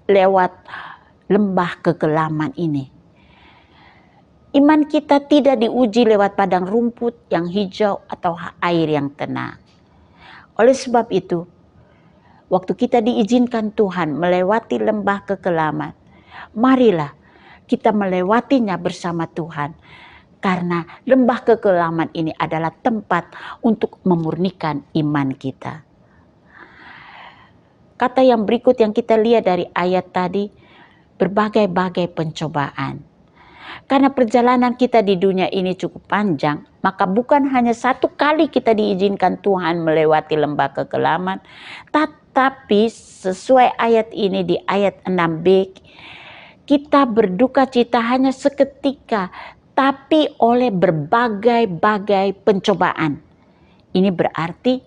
B: lewat lembah kekelaman ini. Iman kita tidak diuji lewat padang rumput yang hijau atau air yang tenang. Oleh sebab itu, waktu kita diizinkan Tuhan melewati lembah kekelaman, marilah kita melewatinya bersama Tuhan. Karena lembah kekelaman ini adalah tempat untuk memurnikan iman kita. Kata yang berikut yang kita lihat dari ayat tadi, berbagai-bagai pencobaan. Karena perjalanan kita di dunia ini cukup panjang, maka bukan hanya 1 kali kita diizinkan Tuhan melewati lembah kekelaman, tetapi sesuai ayat ini di ayat 6b, kita berduka cita hanya seketika, tapi oleh berbagai-bagai pencobaan. Ini berarti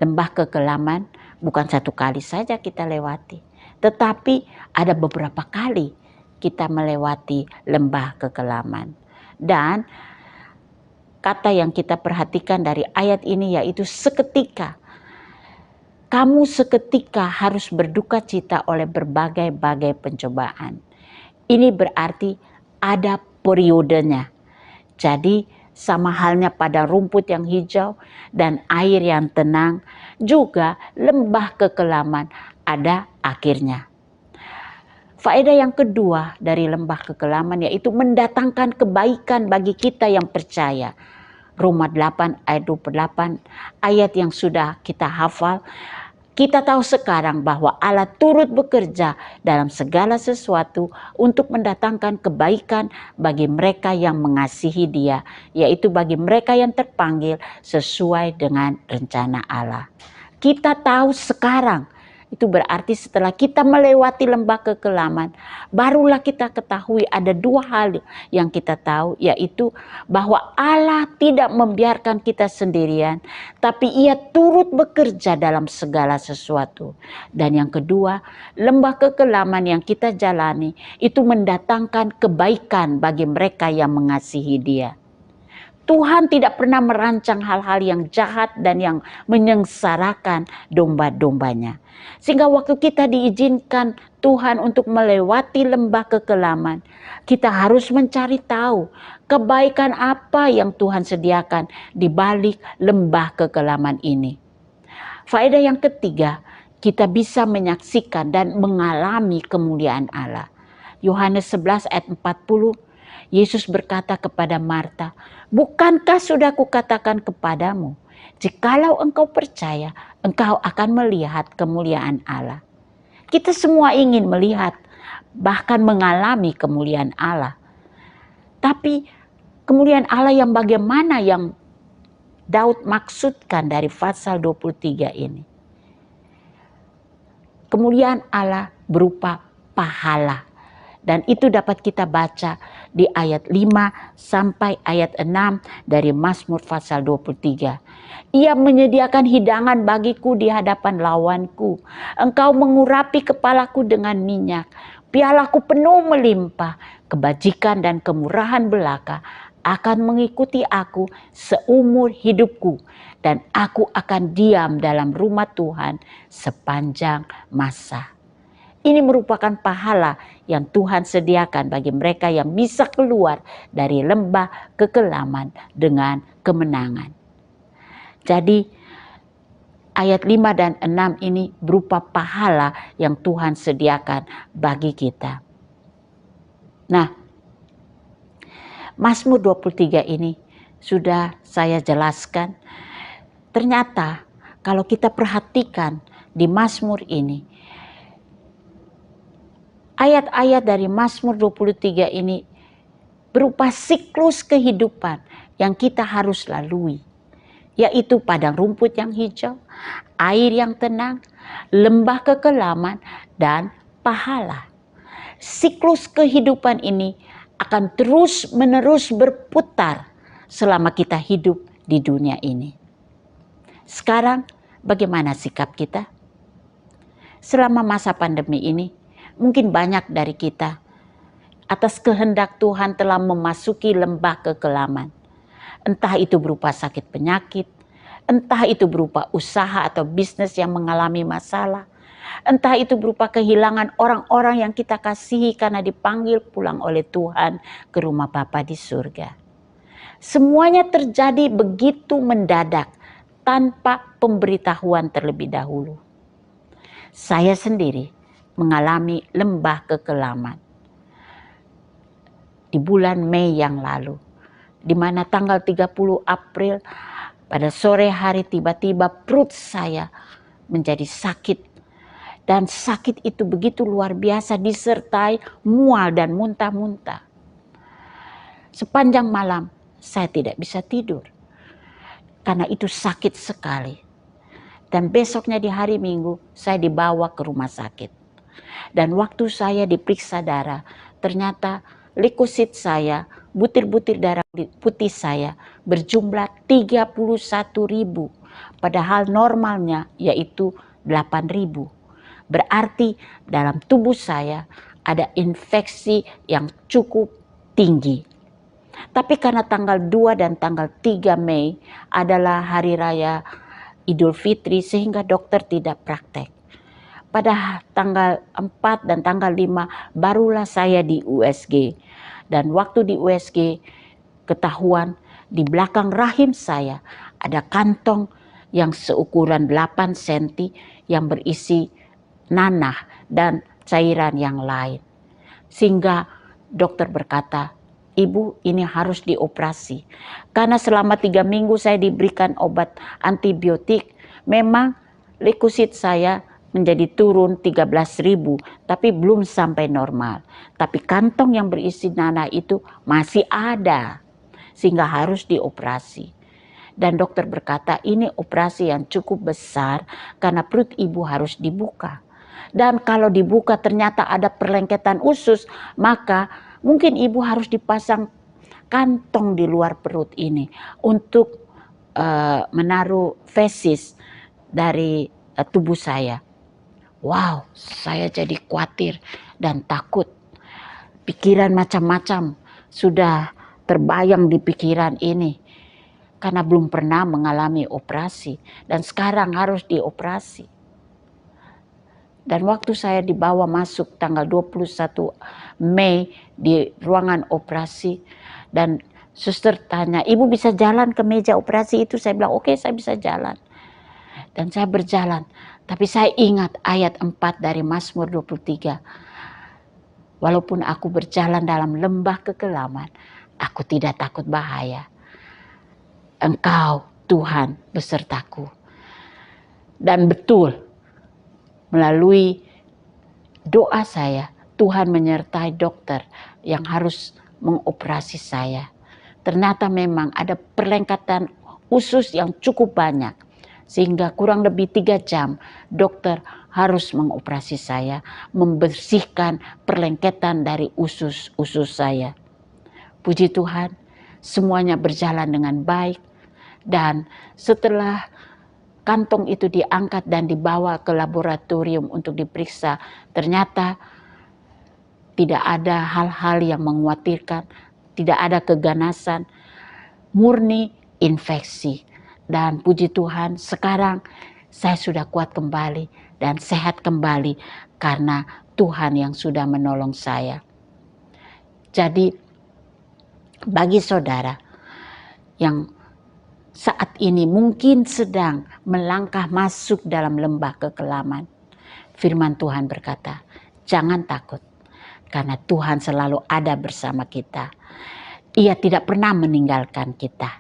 B: lembah kekelaman bukan 1 kali saja kita lewati, tetapi ada beberapa kali kita melewati lembah kekelaman. Dan kata yang kita perhatikan dari ayat ini yaitu seketika. Kamu seketika harus berduka cita oleh berbagai-bagai pencobaan. Ini berarti ada periodenya. Jadi sama halnya pada rumput yang hijau dan air yang tenang, juga lembah kekelaman ada akhirnya. Faedah yang kedua dari lembah kekelaman yaitu mendatangkan kebaikan bagi kita yang percaya. Roma 8 ayat 28, ayat yang sudah kita hafal. Kita tahu sekarang bahwa Allah turut bekerja dalam segala sesuatu untuk mendatangkan kebaikan bagi mereka yang mengasihi Dia, yaitu bagi mereka yang terpanggil sesuai dengan rencana Allah. Kita tahu sekarang Itu berarti setelah kita melewati lembah kekelaman, barulah kita ketahui ada dua hal yang kita tahu, yaitu bahwa Allah tidak membiarkan kita sendirian, tapi Ia turut bekerja dalam segala sesuatu. Dan yang kedua, lembah kekelaman yang kita jalani itu mendatangkan kebaikan bagi mereka yang mengasihi Dia. Tuhan tidak pernah merancang hal-hal yang jahat dan yang menyengsarakan domba-dombanya. Sehingga waktu kita diizinkan Tuhan untuk melewati lembah kekelaman, kita harus mencari tahu kebaikan apa yang Tuhan sediakan di balik lembah kekelaman ini. Faedah yang ketiga, kita bisa menyaksikan dan mengalami kemuliaan Allah. Yohanes 11 ayat 40, Yesus berkata kepada Marta, "Bukankah sudah kukatakan kepadamu, jikalau engkau percaya, engkau akan melihat kemuliaan Allah." Kita semua ingin melihat, bahkan mengalami kemuliaan Allah. Tapi kemuliaan Allah yang bagaimana yang Daud maksudkan dari pasal 23 ini? Kemuliaan Allah berupa pahala. Dan itu dapat kita baca di ayat 5 sampai ayat 6 dari Mazmur pasal 23. Ia menyediakan hidangan bagiku di hadapan lawanku. Engkau mengurapi kepalaku dengan minyak. Pialaku penuh melimpah. Kebajikan dan kemurahan belaka akan mengikuti aku seumur hidupku. Dan aku akan diam dalam rumah Tuhan sepanjang masa. Ini merupakan pahala yang Tuhan sediakan bagi mereka yang bisa keluar dari lembah kekelaman dengan kemenangan. Jadi ayat 5 dan 6 ini berupa pahala yang Tuhan sediakan bagi kita. Nah, Mazmur 23 ini sudah saya jelaskan. Ternyata kalau kita perhatikan di Mazmur ini, ayat-ayat dari Mazmur 23 ini berupa siklus kehidupan yang kita harus lalui. Yaitu padang rumput yang hijau, air yang tenang, lembah kekelaman, dan pahala. Siklus kehidupan ini akan terus-menerus berputar selama kita hidup di dunia ini. Sekarang bagaimana sikap kita? Selama masa pandemi ini, mungkin banyak dari kita atas kehendak Tuhan telah memasuki lembah kekelaman. Entah itu berupa sakit penyakit, entah itu berupa usaha atau bisnis yang mengalami masalah, entah itu berupa kehilangan orang-orang yang kita kasihi karena dipanggil pulang oleh Tuhan ke rumah Bapa di surga. Semuanya terjadi begitu mendadak tanpa pemberitahuan terlebih dahulu. Saya sendiri mengalami lembah kekelaman di bulan Mei yang lalu, di mana tanggal 30 April pada sore hari tiba-tiba perut saya menjadi sakit, dan sakit itu begitu luar biasa disertai mual dan muntah-muntah. Sepanjang malam saya tidak bisa tidur karena itu sakit sekali. Dan besoknya di hari Minggu saya dibawa ke rumah sakit. Dan waktu saya diperiksa darah, ternyata leukosit saya, butir-butir darah putih saya berjumlah 31.000. Padahal normalnya yaitu 8.000. Berarti dalam tubuh saya ada infeksi yang cukup tinggi. Tapi karena tanggal 2 dan tanggal 3 Mei adalah hari raya Idul Fitri sehingga dokter tidak praktek. Pada tanggal 4 dan tanggal 5 barulah saya di USG. Dan waktu di USG ketahuan di belakang rahim saya ada kantong yang seukuran 8 cm yang berisi nanah dan cairan yang lain. Sehingga dokter berkata, "Ibu, ini harus dioperasi." Karena selama 3 minggu saya diberikan obat antibiotik, memang leukosit saya menjadi turun 13.000, tapi belum sampai normal. Tapi kantong yang berisi nanah itu masih ada, sehingga harus dioperasi. Dan dokter berkata ini operasi yang cukup besar karena perut ibu harus dibuka. Dan kalau dibuka ternyata ada perlengketan usus, maka mungkin ibu harus dipasang kantong di luar perut ini untuk menaruh fesis dari tubuh saya. Wow, saya jadi khawatir dan takut. Pikiran macam-macam sudah terbayang di pikiran ini. Karena belum pernah mengalami operasi dan sekarang harus dioperasi. Dan waktu saya dibawa masuk tanggal 21 Mei di ruangan operasi dan suster tanya, ibu bisa jalan ke meja operasi itu? Saya bilang, oke, saya bisa jalan. Dan saya berjalan. Tapi saya ingat ayat 4 dari Mazmur 23. Walaupun aku berjalan dalam lembah kekelaman, aku tidak takut bahaya. Engkau, Tuhan, besertaku. Dan betul, melalui doa saya, Tuhan menyertai dokter yang harus mengoperasi saya. Ternyata memang ada perlengketan usus yang cukup banyak. Sehingga kurang lebih 3 jam dokter harus mengoperasi saya. Membersihkan perlengketan dari usus saya. Puji Tuhan, semuanya berjalan dengan baik. Dan setelah kantong itu diangkat dan dibawa ke laboratorium untuk diperiksa, ternyata tidak ada hal-hal yang mengkhawatirkan, tidak ada keganasan, murni infeksi. Dan puji Tuhan, sekarang saya sudah kuat kembali dan sehat kembali karena Tuhan yang sudah menolong saya. Jadi bagi saudara yang saat ini mungkin sedang melangkah masuk dalam lembah kekelaman, firman Tuhan berkata, jangan takut. Karena Tuhan selalu ada bersama kita. Ia tidak pernah meninggalkan kita.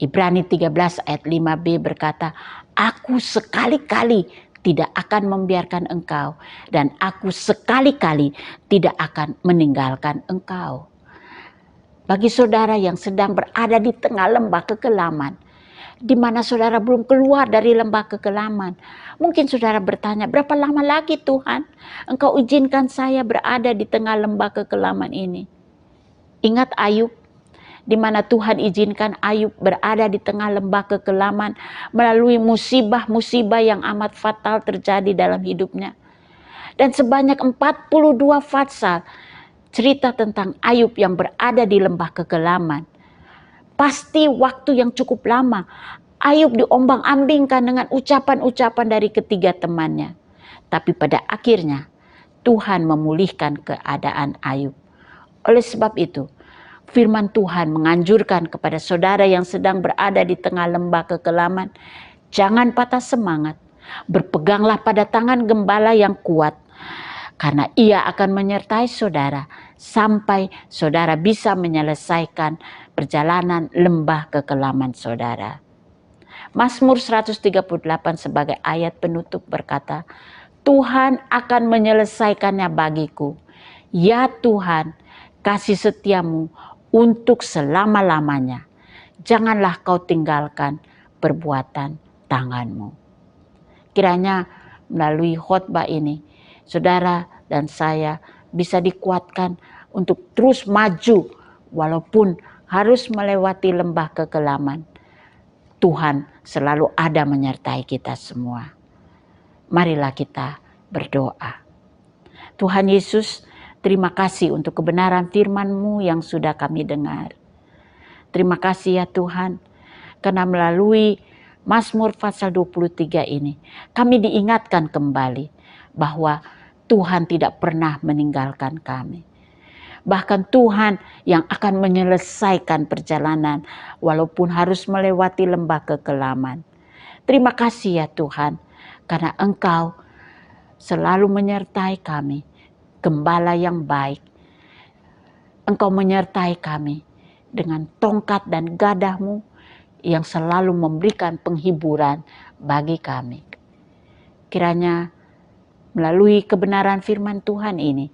B: Ibrani 13 ayat 5b berkata, aku sekali-kali tidak akan membiarkan engkau. Dan aku sekali-kali tidak akan meninggalkan engkau. Bagi saudara yang sedang berada di tengah lembah kekelaman, di mana saudara belum keluar dari lembah kekelaman. Mungkin saudara bertanya, berapa lama lagi Tuhan Engkau izinkan saya berada di tengah lembah kekelaman ini? Ingat Ayub, di mana Tuhan izinkan Ayub berada di tengah lembah kekelaman melalui musibah-musibah yang amat fatal terjadi dalam hidupnya. Dan sebanyak 42 pasal cerita tentang Ayub yang berada di lembah kekelaman. Pasti waktu yang cukup lama. Ayub diombang-ambingkan dengan ucapan-ucapan dari ketiga temannya. Tapi pada akhirnya Tuhan memulihkan keadaan Ayub. Oleh sebab itu, firman Tuhan menganjurkan kepada saudara yang sedang berada di tengah lembah kekelaman, jangan patah semangat. Berpeganglah pada tangan gembala yang kuat. Karena ia akan menyertai saudara sampai saudara bisa menyelesaikan perjalanan lembah kekelaman saudara. Mazmur 138 sebagai ayat penutup berkata, Tuhan akan menyelesaikannya bagiku. Ya Tuhan, kasih setiamu untuk selama-lamanya. Janganlah kau tinggalkan perbuatan tanganmu. Kiranya melalui khotbah ini, saudara dan saya bisa dikuatkan untuk terus maju walaupun harus melewati lembah kekelaman. Tuhan selalu ada menyertai kita semua. Marilah kita berdoa. Tuhan Yesus, terima kasih untuk kebenaran firman-Mu yang sudah kami dengar. Terima kasih ya Tuhan, karena melalui Mazmur pasal 23 ini, kami diingatkan kembali bahwa Tuhan tidak pernah meninggalkan kami. Bahkan Tuhan yang akan menyelesaikan perjalanan walaupun harus melewati lembah kekelaman. Terima kasih ya Tuhan, karena Engkau selalu menyertai kami, gembala yang baik. Engkau menyertai kami dengan tongkat dan gadahmu yang selalu memberikan penghiburan bagi kami. Kiranya melalui kebenaran firman Tuhan ini,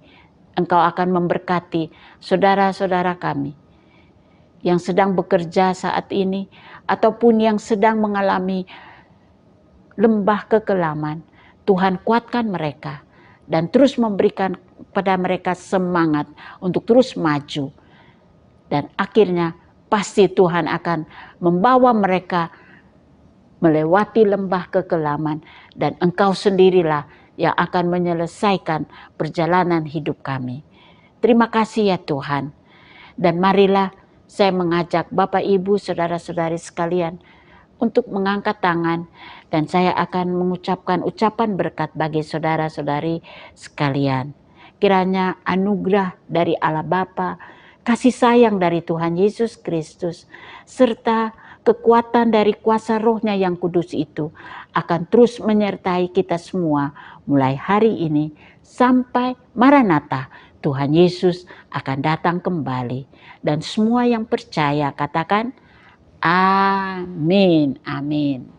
B: Engkau akan memberkati saudara-saudara kami yang sedang bekerja saat ini, ataupun yang sedang mengalami lembah kekelaman, Tuhan kuatkan mereka dan terus memberikan pada mereka semangat untuk terus maju. Dan akhirnya pasti Tuhan akan membawa mereka melewati lembah kekelaman, dan Engkau sendirilah yang akan menyelesaikan perjalanan hidup kami. Terima kasih ya Tuhan. Dan marilah saya mengajak Bapak Ibu saudara-saudari sekalian untuk mengangkat tangan, dan saya akan mengucapkan ucapan berkat bagi saudara-saudari sekalian. Kiranya anugerah dari Allah Bapa, kasih sayang dari Tuhan Yesus Kristus, serta kekuatan dari kuasa Roh-Nya yang kudus itu akan terus menyertai kita semua mulai hari ini sampai Maranatha, Tuhan Yesus akan datang kembali. Dan semua yang percaya katakan amin, amin.